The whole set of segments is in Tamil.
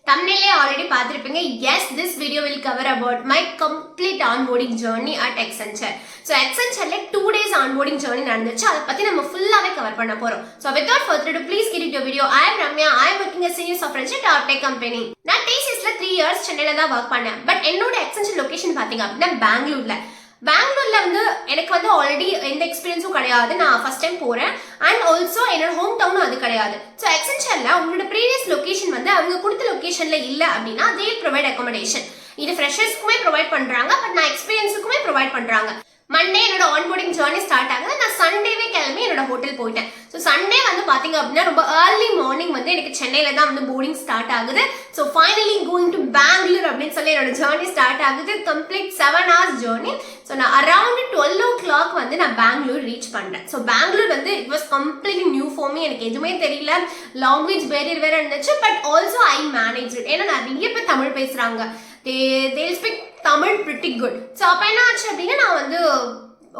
thumbnail already பார்த்திருப்பீங்க. Yes, this video will cover about my complete onboarding journey at Accenture. So Accenture like 2 days onboarding journey நடந்துச்சு. அத பத்தி நம்ம ஃபுல்லாவே கவர் பண்ண போறோம். So without further ado, please get into video. I am Ramya. I am working as senior software engineer at Top Tech company. நான் TCSல 3 years சென்னையில தான் வர்க் பண்ணேன். பட் என்னோட Accenture லொகேஷன் பாத்தீங்க அப்படின்னா பெங்களூர்ல. பெங்களூர்ல வந்து எனக்கு வந்து ஆல்ரெடி எந்த எக்ஸ்பீரியன்ஸும் கிடையாது. நான் ஃபர்ஸ்ட் டைம் போறேன் அண்ட் ஆல்சோ என்னோட ஹோம் டவுனும் அது கிடையாது. ஸோ எக்ஸென்ச்சர்ல உங்களோட ப்ரீவியஸ் லொகேஷன் வந்து அவங்க கொடுத்த லொகேஷன்ல இல்ல அப்படின்னா தே ப்ரொவைட் அகாமடேஷன். இது ஃப்ரெஷர்ஸ்க்குமே ப்ரொவைட் பண்றாங்க, பட் நான் எக்ஸ்பீரியன்ஸுக்குமே ப்ரொவைட் பண்றாங்க. மண்டே என்னோட ஆன்போர்டிங் ஜர்னி ஸ்டார்ட் ஆகுது. நான் சண்டேவே கிளம்பி என்னோட ஹோட்டல் போயிட்டேன். ஸோ சண்டே வந்து பாத்தீங்க அப்படின்னா ரொம்ப ஏர்லி மார்னிங் வந்து எனக்கு சென்னையில தான் வந்து போர்டிங் ஸ்டார்ட் ஆகுது. So finally going to Bangalore அப்படின்னு சொல்லி என்னோட ஜர்னி ஸ்டார்ட் ஆகுது. Complete 7 hours journey. ஸோ நான் அரௌண்ட் 12 o'clock வந்து நான் பெங்களூர் ரீச் பண்றேன். ஸோ பெங்களூர் வந்து it was completely new for me. எனக்கு எதுவுமே தெரியல, லாங்குவேஜ் பேரியர் வேற இருந்துச்சு. But also I manage it. ஏன்னா நிறைய பேர் தமிழ் பேசுறாங்க. they speak Tamil pretty good. So அப்போ என்ன ஆச்சு அப்படின்னா நான் வந்து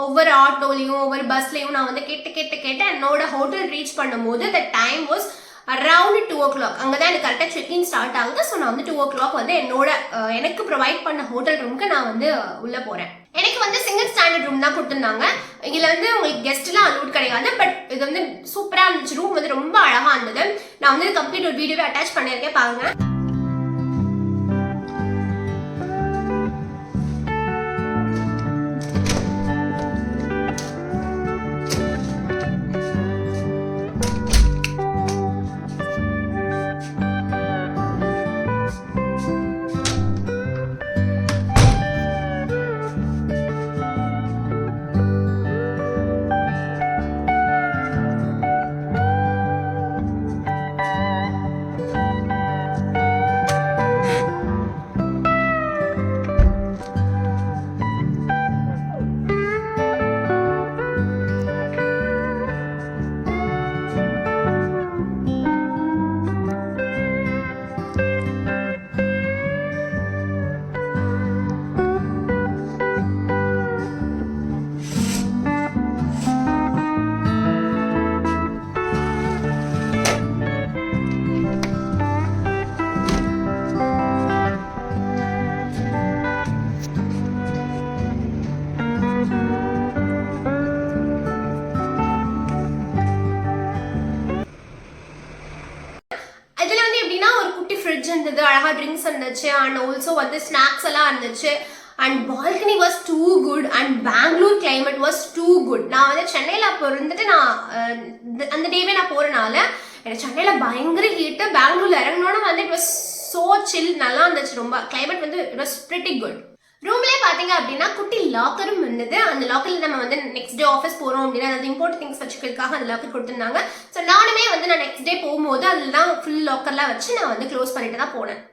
ஒவ்வொரு ஆட்டோலையும் ஒவ்வொரு பஸ்லையும் நான் வந்து கேட்டு என்னோட ஹோட்டல் ரீச் பண்ணும்போது the time was around 2 o'clock. அங்கதான் எனக்கு கரெக்டாக செக்இன் ஸ்டார்ட் ஆகுது. ஸோ நான் வந்து 2 o'clock வந்து என்னோட எனக்கு ப்ரொவைட் பண்ண ஹோட்டல் ரூமுக்கு நான் வந்து உள்ள போறேன். எனக்கு வந்து சிங்கிள் ஸ்டாண்டர்ட் ரூம் தான் கொடுத்துருந்தாங்க. இதுல வந்து உங்களுக்கு கெஸ்ட் எல்லாம் அலோட் கிடையாது. பட் இது வந்து சூப்பரா இருந்துச்சு. ரூம் வந்து ரொம்ப அழகா இருந்தது. நான் வந்து கம்ப்ளீட் ஒரு வீடியோவை அட்டாச் பண்ணியிருக்கேன், பாருங்க. இருந்தது, அழகா ட்ரிங்க்ஸ் இருந்துச்சு அண்ட் ஆல்சோ வந்து ஸ்நாக்ஸ் எல்லாம் இருந்துச்சு. And balcony was too good and Bangalore climate was too good. நான் வந்து சென்னையில் அப்போ இருந்துட்டு நான் அந்த டேவே நான் போறனால எனக்கு சென்னையில் பயங்கர ஹீட்டு. பெங்களூர்ல இறங்கினோட வந்து இட் வாஸ் சோ சில், நல்லா இருந்துச்சு. ரொம்ப கிளைமேட் வந்து இட் வாஸ் பிரிட்டி குட். ரூம்லேயே பார்த்தீங்க அப்படின்னா குட்டி லாக்கரும் இருந்தது. அந்த லாக்கரில் நம்ம வந்து நெக்ஸ்ட் டே ஆஃபீஸ் போகிறோம் அப்படின்னா அந்த இம்பார்ட்டன்ட் திங்ஸ் வச்சுக்கிறதுக்காக அந்த லாக்கர் கொடுத்துருந்தாங்க. ஸோ நானுமே வந்து நான் நெக்ஸ்ட் டே போகும்போது அதில் தான் ஃபுல் லாக்கர்லாம் வச்சு நான் வந்து க்ளோஸ் பண்ணிட்டு தான் போனேன்.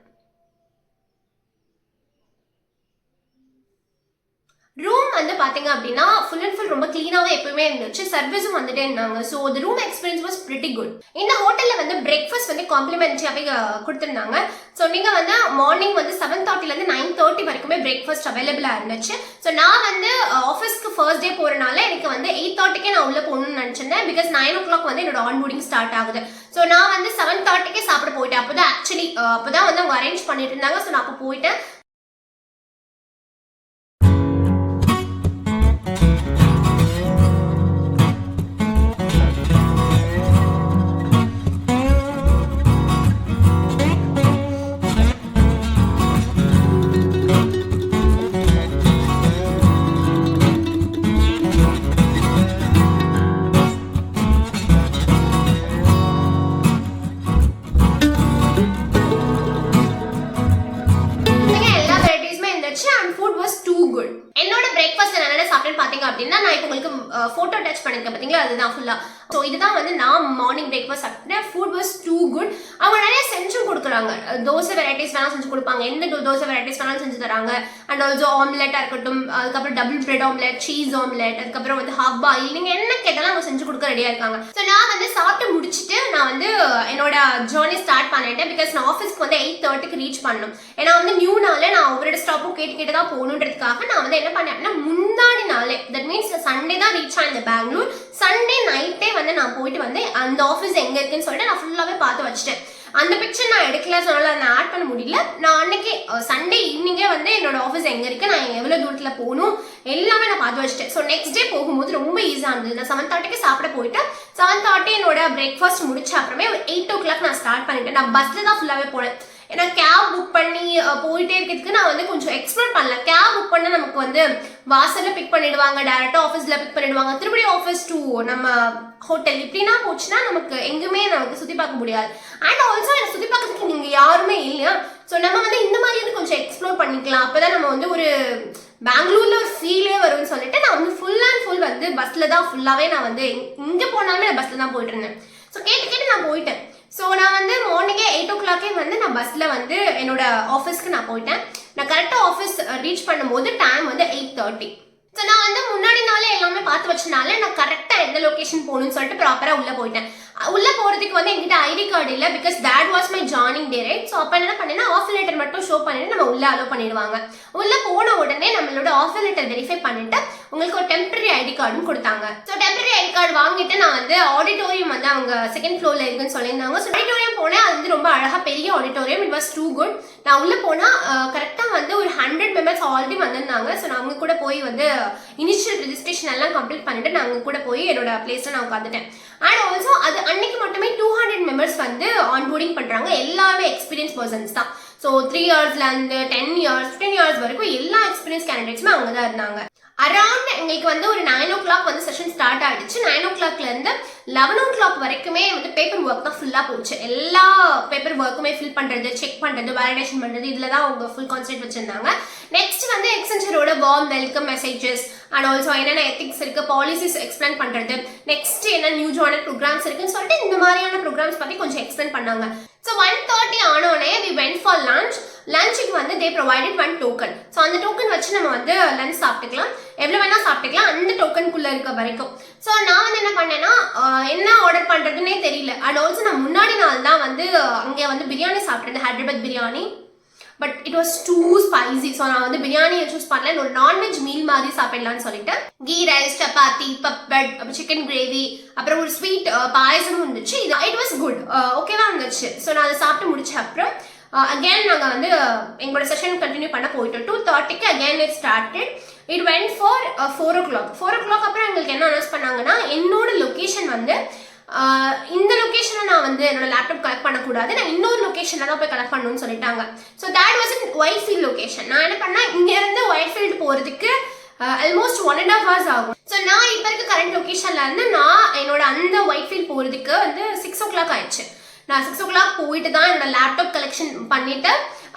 ரூம் வந்து பாத்தீங்க அப்படின்னா ஃபுல் அண்ட் ஃபுல் ரொம்ப கிளீனாவே எப்பவுமே இருந்துச்சு. சர்வீஸும் வந்துட்டே இருந்தாங்க. So the room experience was pretty good. இந்த ஹோட்டல்ல வந்து பிரேக்ஃபாஸ்ட் வந்து காம்ப்ளிமெண்ட்ரியாவே கொடுத்துருந்தாங்க. ஸோ நீங்க வந்து மார்னிங் வந்து 7:30 இருந்து 9:30 வரைக்குமே பிரேக்ஃபாஸ்ட் அவைலபிளா இருந்துச்சு. ஸோ நான் வந்து ஆஃபீஸ்க்கு ஃபர்ஸ்ட் டே போறனால எனக்கு வந்து 8:30 நான் உள்ள போகணும்னு நினைச்சிருந்தேன். பிகாஸ் 9 o'clock வந்து என்னோட ஆன்போர்டிங் ஸ்டார்ட் ஆகுது. ஸோ நான் வந்து 7:30 சாப்பிட போயிட்டேன். அப்போதான் ஆக்சுவலி அப்போதான் வந்து அவங்க அரேஞ்ச் பண்ணிட்டு இருந்தாங்க. ஸோ நான் அப்போ போயிட்டேன். என்னோட பிரேக்ஃபாஸ்ட் நான் என்ன சாப்பிட்டேன்னு பாத்தீங்க அப்படின்னா நான் இப்போ உங்களுக்கு போட்டோ டச் பண்ணிருக்கேன் பாத்தீங்களா, அதுதான் ஃபுல்லா. ஸோ இதுதான் வந்து நான் மார்னிங் பிரேக்ஃபாஸ்ட் சாப்பிட்டேன். Food was too good. அவங்க நிறைய செஞ்சும் கொடுக்குறாங்க. தோசை வெரைட்டிஸ் வேணாலும் செஞ்சு கொடுப்பாங்க, எந்த தோசை வெரைட்டிஸ் வேணாலும் செஞ்சு தராங்க. அண்ட் ஆல்சோ ஆம்லெட்டா இருக்கட்டும், அதுக்கப்புறம் double bread omelette, cheese omelette, அதுக்கப்புறம் வந்து ஹாஃப் பாயில், நீங்க என்ன கேட்டாலும் அவங்க செஞ்சு கொடுக்க ரெடியா இருக்காங்க. ஸோ நான் வந்து சாப்பிட்டு முடிச்சுட்டு நான் வந்து என்னோட ஜேர்னி ஸ்டார்ட் பண்ணிட்டேன். பிகாஸ் நான் ஆஃபீஸ்க்கு வந்து 8:30 ரீச் பண்ணணும். ஏன்னா வந்து நியூ நாளே நான் ஒவ்வொரு ஸ்டாப்பும் கேட்டு தான் போகணுன்றதுக்காக நான் வந்து என்ன பண்ணேன் அப்படின்னா முன்னாடி நாளே, தட் மீன்ஸ் சண்டே தான் ரீச் ஆனேன் பெங்களூர். சண்டே நைட்டே வந்து நான் போயிட்டு வந்து அந்த ஆஃபீஸ் எங்க இருக்குன்னு சொல்லிட்டு நான் ஃபுல்லாவே பார்த்து வச்சுட்டேன். அந்த பிக்சர் நான் எடுக்கல, சொன்னால நான் ஆட் முடியல. நான் அன்னைக்கு சண்டே ஈவினிங்கே வந்து என்னோட ஆஃபீஸ் எங்கே இருக்குது, நான் எவ்வளோ தூரத்தில் போகணும் எல்லாமே நான் பார்த்து வச்சுட்டேன். ஸோ நெக்ஸ்ட் டே போகும்போது ரொம்ப ஈஸியாக இருந்தது. நான் 7:30க்கு சாப்பிட போயிட்டு 7:30 என்னோட பிரேக்ஃபாஸ்ட் முடிச்ச அப்புறமே ஒரு 8 o'clock நான் ஸ்டார்ட் பண்ணிட்டேன். நான் பஸ்ஸில் தான் ஃபுல்லாகவே போனேன். ஏன்னா கேப் புக் பண்ணி போயிட்டே இருக்கிறதுக்கு நான் வந்து கொஞ்சம் எக்ஸ்ப்ளோர் பண்ணல. கேப் புக் பண்ணால் நமக்கு வந்து வாசலில் பிக் பண்ணிடுவாங்க, டேரெக்டாக ஆஃபீஸில் பிக் பண்ணிடுவாங்க, திருப்பி ஆஃபீஸ் டு நம்ம ஹோட்டல் இப்படின்னா போச்சுன்னா நமக்கு எங்குமே நமக்கு சுற்றி பார்க்க முடியாது. அண்ட் ஆல்சோ எனக்கு சுற்றி பார்க்கறதுக்கு நீங்க யாருமே இல்லையா. ஸோ நம்ம வந்து இந்த மாதிரி வந்து கொஞ்சம் எக்ஸ்ப்ளோர் பண்ணிக்கலாம். அப்போதான் நம்ம வந்து ஒரு பெங்களூர்ல ஒரு ஃபீலே வரும்னு சொல்லிட்டு நான் வந்து ஃபுல் அண்ட் ஃபுல் வந்து பஸ்ல தான் ஃபுல்லாவே நான் வந்து இங்கே போனாலுமே நான் பஸ்ல தான் போயிட்டு இருந்தேன். ஸோ கேட்டு நான் போயிட்டேன். ஸோ நான் வந்து மார்னிங்கே 8 o'clock வந்து நான் பஸ்ல வந்து என்னோட ஆஃபீஸ்க்கு நான் போயிட்டேன். நான் கரெக்டாக ஆஃபீஸ் ரீச் பண்ணும்போது டைம் வந்து 8:30. ஸோ நான் வந்து முன்னாடி நாளே எல்லாமே பார்த்து வச்சனால நான் கரெக்டாக எந்த லொக்கேஷன் போகணும்னு சொல்லிட்டு ப்ராப்பராக உள்ளே போயிட்டேன். உள்ளே போகிறதுக்கு வந்து என்கிட்ட ஐடி கார்டு இல்லை, because that was my joining day right. So அப்போ என்ன பண்ணேன்னா ஆஃபர் லெட்டர் மட்டும் ஷோ பண்ணிட்டு நம்ம உள்ளே அலோவ் பண்ணிடுவாங்க. உள்ளே போன உடனே நம்மளோட ஆஃபர் லெட்டர் வெரிஃபை பண்ணிட்டு உங்களுக்கு ஒரு டெம்பரரி ஐடி கார்டும் கொடுத்தாங்க. ஸோ டெம்பரரி ஐடி கார்டு வாங்கிட்டு நான் வந்து ஆடிட்டோரியம் வந்து அவங்க செகண்ட் ஃப்ளோரில் இருக்குன்னு சொல்லியிருந்தாங்க. ஸோ ஆடிட்டோரியம் போனேன். அது வந்து ரொம்ப அழகாக பெரிய auditorium. It was too good. நான் உள்ளே போனால் கரெக்டாக வந்து ஒரு 100 members ஆல்ரெடி வந்திருந்தாங்க. ஸோ நான் அவங்க கூட போய் வந்து இனிஷியல் ரெஜிஸ்ட்ரேஷன் எல்லாம் கம்ப்ளீட் பண்ணிட்டு நான் அவங்க கூட போய் என்னோட பிளேஸ்ல நான் உட்காந்துட்டேன். அண்ட் ஆல்சோ அது அன்னைக்கு மட்டுமே 200 members வந்து ஆன்போர்டிங் பண்றாங்க. எல்லாமே எக்ஸ்பீரியன்ஸ் பர்சன்ஸ் தான். ஸோ 3 yearsல இருந்து 10 years 15 years வரைக்கும் எல்லா எக்ஸ்பீரியன்ஸ் கேண்டிடேட்ஸுமே அங்கே தான் இருந்தாங்க. அரௌண்ட் எங்களுக்கு வந்து ஒரு 9 o'clock வந்து செஷன் ஸ்டார்ட் ஆயிடுச்சு. 9 o'clockல இருந்து 11 o'clock வரைக்குமே வந்து பேப்பர் ஒர்க் தான் ஃபுல்லாக போச்சு. எல்லா பேப்பர் ஒர்க்குமே ஃபில் பண்ணுறது, செக் பண்ணுறது, வேலிடேஷன் பண்ணுறது, இதில் தான் அவங்க ஃபுல் கான்சென்ட்ரேட் வச்சிருந்தாங்க. நெக்ஸ்ட் வந்து எக்ஸென்ச்சரோட warm welcome messages and also என்னென்ன எத்திக்ஸ் இருக்குது, பாலிசிஸ் எக்ஸ்பிளைன் பண்ணுறது, நெக்ஸ்ட் என்ன நியூ ஜாயினர் ப்ரோக்ராம்ஸ் இருக்குன்னு சொல்லிட்டு இந்த மாதிரியான ப்ரோக்ராம்ஸ் பற்றி கொஞ்சம் எக்ஸ்பிளைன் பண்ணாங்க. ஸோ 1:30 ஆனோடனே வி வென்ட் ஃபார் லஞ்ச். லஞ்சுக்கு வந்து தே ப்ரொவைடட் 1 token. ஸோ அந்த டோக்கன் வச்சு நம்ம வந்து லஞ்ச் சாப்பிட்டுக்கலாம், எவ்வளோ வேணால் சாப்பிட்டுக்கலாம் அந்த டோக்கனுக்குள்ளே இருக்க வரைக்கும். ஸோ நான் வந்து என்ன பண்ணேன்னா என்ன ஆர்டர் பண்ணுறதுன்னே தெரியல. அண்ட் ஆல்சோ நான் முன்னாடி நாள் தான் வந்து அங்கே வந்து பிரியாணி சாப்பிட்றது, Hyderabad biryani. But it was too spicy. So நான் வந்து பிரியாணியை சூஸ் பண்ணல, ஒரு நான்வெஜ் மீல் மாதிரி சாப்பிடலான்னு சொல்லிட்டு கீ ரைஸ், சப்பாத்தி, பப்பட், அப்புறம் சிக்கன் கிரேவி, அப்புறம் ஒரு ஸ்வீட் பாயசமும் இருந்துச்சு. இது இட் வாஸ் குட், ஓகேவா இருந்துச்சு. ஸோ நான் அதை சாப்பிட்டு முடிச்ச அப்புறம் அகேன் நாங்கள் வந்து எங்களோட செஷன் கண்டினியூ பண்ண போயிட்டோம். 2:30க்கு again it started. It went for 4 o'clock. 4 o'clock அப்புறம் எங்களுக்கு என்ன அனௌன்ஸ் பண்ணாங்கன்னா என்னோட லொக்கேஷன் வந்து இந்த லொக்கேஷனை நான் வந்து என்னோட லேப்டாப் கலெக்ட் பண்ணக்கூடாது, நான் இன்னொரு லொக்கேஷனில் தான் போய் கலெக்ட் பண்ணணும்னு சொல்லிட்டாங்க. So that was in Whitefield location. நான் என்ன பண்ணேன், இங்கேருந்து ஒயிட்ஃபீல்டு போகிறதுக்கு ஆல்மோஸ்ட் 1.5 hours ஆகும். ஸோ நான் இப்போ இருக்க கரண்ட் லொக்கேஷன்ல இருந்து நான் என்னோட அந்த ஒயிட்ஃபீல்ட் போகிறதுக்கு வந்து 6 o'clock ஆயிடுச்சு. நான் 6 o'clock போயிட்டு தான் என்னோட லேப்டாப் கலெக்ஷன் பண்ணிட்டு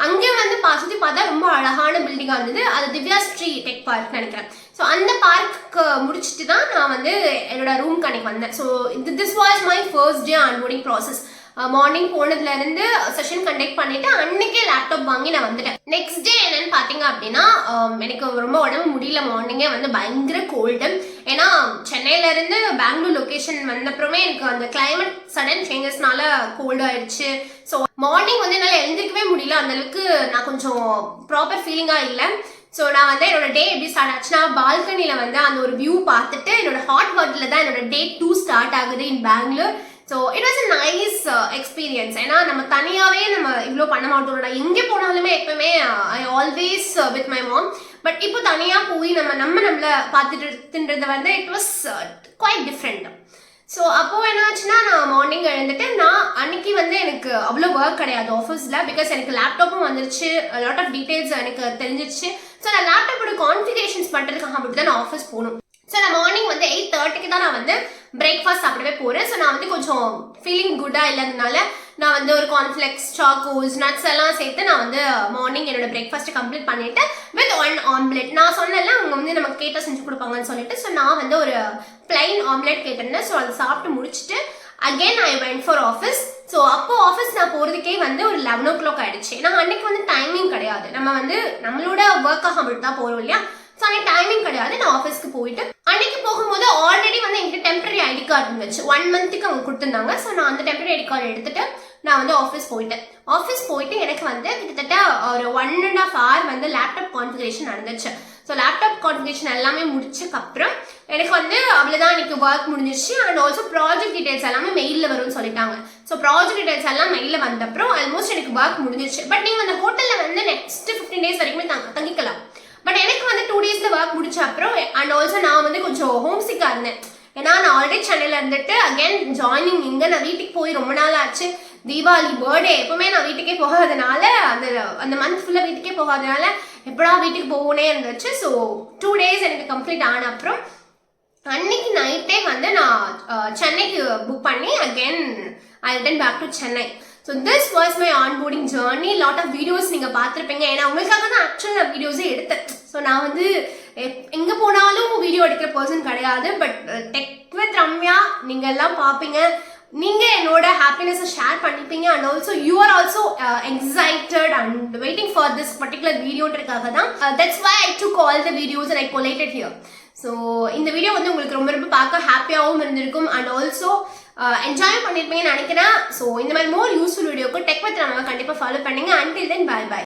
அங்கே வந்து சுற்றி பார்த்தா ரொம்ப அழகான பில்டிங்காக இருந்தது. அது திவ்யா ஸ்ரீ டெக் பார்க் நினைக்கிறேன். ஸோ அந்த பார்க்கு முடிச்சுட்டு தான் நான் வந்து என்னோட ரூம்க்கு அன்னைக்கு வந்தேன். So this was my first day onboarding process. Morning போனதுலேருந்து செஷன் கண்டக்ட் பண்ணிட்டு அன்னைக்கே லேப்டாப் வாங்கி நான் வந்துட்டேன். நெக்ஸ்ட் டே என்னன்னு பார்த்தீங்க அப்படின்னா எனக்கு ரொம்ப உடம்பு முடியல. மார்னிங்கே வந்து பயங்கர கோல்டு. ஏன்னா சென்னையிலேருந்து பெங்களூர் லொக்கேஷன் வந்தப்புறமே எனக்கு அந்த கிளைமேட் சடன் சேஞ்சஸ்னால கோல்டு ஆயிடுச்சு. ஸோ மார்னிங் வந்து என்னால் எழுந்திருக்கவே முடியல, அந்த அளவுக்கு நான் கொஞ்சம் ப்ராப்பர் ஃபீலிங்காக இல்லை. ஸோ நான் வந்து என்னோட டே எப்படி ஸ்டார்ட் ஆச்சுன்னா பால்கனியில் வந்து அந்த ஒரு வியூ பார்த்துட்டு என்னோட ஹாட் வாட்டரில் தான் என்னோட டே 2 ஸ்டார்ட் ஆகுது in Bangalore. So it was a nice experience. ஏன்னா நம்ம தனியாகவே நம்ம இவ்வளோ பண்ண மாட்டோம். நான் எங்கே போனாலுமே எப்பவுமே I always with my mom. But இப்போ தனியாக போய் நம்மளை பார்த்துட்டுன்றது வந்து it was quite different. So அப்போது என்னாச்சுன்னா நான் மார்னிங் எழுந்துட்டு நான் அன்னைக்கு வந்து எனக்கு அவ்வளோ ஒர்க் கிடையாது ஆஃபீஸில், பிகாஸ் எனக்கு லேப்டாப்பும் வந்துருச்சு, லாட் ஆஃப் டீட்டெயில்ஸ் எனக்கு தெரிஞ்சிருச்சு. ஸோ நான் லேப்டாப்போட கான்ஃபிகரேஷன்ஸ் பண்ணுறதுக்காக அப்படி தான் நான் ஆஃபீஸ் போகணும். ஸோ நான் மார்னிங் வந்து 8:30க்கு தான் நான் வந்து பிரேக்ஃபாஸ்ட் சாப்பிடவே போகிறேன். ஸோ நான் வந்து கொஞ்சம் ஃபீலிங் குட்டாக இல்லாததுனால நான் வந்து ஒரு கார்ன்ஃப்ளெக்ஸ், சாக்கோஸ், நட்ஸ் எல்லாம் சேர்த்து நான் வந்து மார்னிங் என்னோட பிரேக்ஃபாஸ்ட்டை கம்ப்ளீட் பண்ணிவிட்டு வித் 1 omelette. நான் சொன்னேன்ல அவங்க வந்து நமக்கு கேட்டால் செஞ்சு கொடுப்பாங்கன்னு சொல்லிட்டு. ஸோ நான் வந்து ஒரு பிளைன் ஆம்லெட் கேட்டிருந்தேன். ஸோ அதை சாப்பிட்டு முடிச்சுட்டு again I went for office. So அப்போ ஆஃபீஸ் நான் போகிறதுக்கே வந்து ஒரு 11 o'clock ஆயிடுச்சு. நான் அன்னைக்கு வந்து டைமிங் கிடையாது, நம்ம வந்து நம்மளோட ஒர்க்காக மட்டும் தான் போகிறோம் இல்லையா. ஸோ அன்னைக்கு டைமிங் கிடையாது. நான் ஆஃபீஸ்க்கு போயிட்டு அன்னைக்கு போகும்போது ஆல்ரெடி வந்து என்கிட்ட டெம்பரரி ஐடி கார்டு இருந்துச்சு, 1 monthக்கு அவங்க கொடுத்துருந்தாங்க. ஸோ நான் அந்த டெம்பரரி ஐடி கார்டு எடுத்துட்டு நான் வந்து ஆஃபீஸ் போயிட்டு எனக்கு வந்து கிட்டத்தட்ட ஒரு 1.5 hour வந்து லேப்டாப் கான்ஃபிகரேஷன் நடந்துச்சு. ஸோ லேப்டாப் கான்ஃபிகரேஷன் எல்லாமே முடிச்சதுக்கப்புறம் எனக்கு வந்து அவ்வளோதான், எனக்கு ஒர்க் முடிஞ்சிருச்சு. அண்ட் ஆல்சோ ப்ராஜெக்ட் டீடைல்ஸ் எல்லாமே மெயிலில் வரும்னு சொல்லிட்டாங்க. ஸோ ப்ராஜெக்ட் டீடைல்ஸ் எல்லாம் மெயிலில் வந்த அப்புறம் ஆல்மோஸ்ட் எனக்கு ஒர்க் முடிஞ்சிருச்சு. பட் நீங்கள் அந்த ஹோட்டலில் வந்து நெக்ஸ்ட் 15 days வரைக்குமே தங்கிக்கலாம். பட் எனக்கு வந்து 2 daysல ஒர்க் முடிச்ச அப்புறம் அண்ட் ஆல்சோ நான் வந்து கொஞ்சம் ஹோம் சிக்காக இருந்தேன். ஏன்னா நான் ஆல்ரெடி சென்னையில் இருந்துட்டு அகேன் ஜாயினிங் இங்கே நான் வீட்டுக்கு போய் ரொம்ப நாள் ஆச்சு. தீபாவளி பர்த்டே எப்பவுமே நான் வீட்டுக்கே போகாதனால அந்த மந்த் ஃபுல்லாக வீட்டுக்கே போகாதனால எப்படா வீட்டுக்கு போகனே இருந்துச்சு. ஸோ 2 days எனக்கு கம்ப்ளீட் ஆன அப்புறம் அன்னைக்கு நைட்டே வந்து நான் சென்னைக்கு புக் பண்ணி again I return back to Chennai. So this was my onboarding journey. Lot of videos நீங்கள் பார்த்துருப்பீங்க. ஏன்னா உங்களுக்காக தான் ஆக்சுவலாக நான் வீடியோஸே எடுத்தேன். ஸோ நான் வந்து எங்கே போனாலும் வீடியோ எடுக்கிற பர்சன் கிடையாது. பட் டெக் வித் ரம்யா நீங்கள் எல்லாம் பார்ப்பீங்க. நீங்கள் என்னோட ஹாப்பினஸை ஷேர் பண்ணிப்பீங்க. And also you are also excited and waiting for this particular வீடியோன்றதுக்காக தான். That's why I took all the videos and I collated here. So இந்த வீடியோ வந்து உங்களுக்கு ரொம்ப ரொம்ப பார்க்க ஹாப்பியாகவும் இருந்திருக்கும் அண்ட் ஆல்சோ என்ஜாய் பண்ணியிருப்பீங்கன்னு நினைக்கிறேன். ஸோ இந்த மாதிரி மோர் யூஸ்ஃபுல் வீடியோக்கு டெக் வித் ரம்யா கண்டிப்பாக ஃபாலோ பண்ணுங்க. Until then bye by.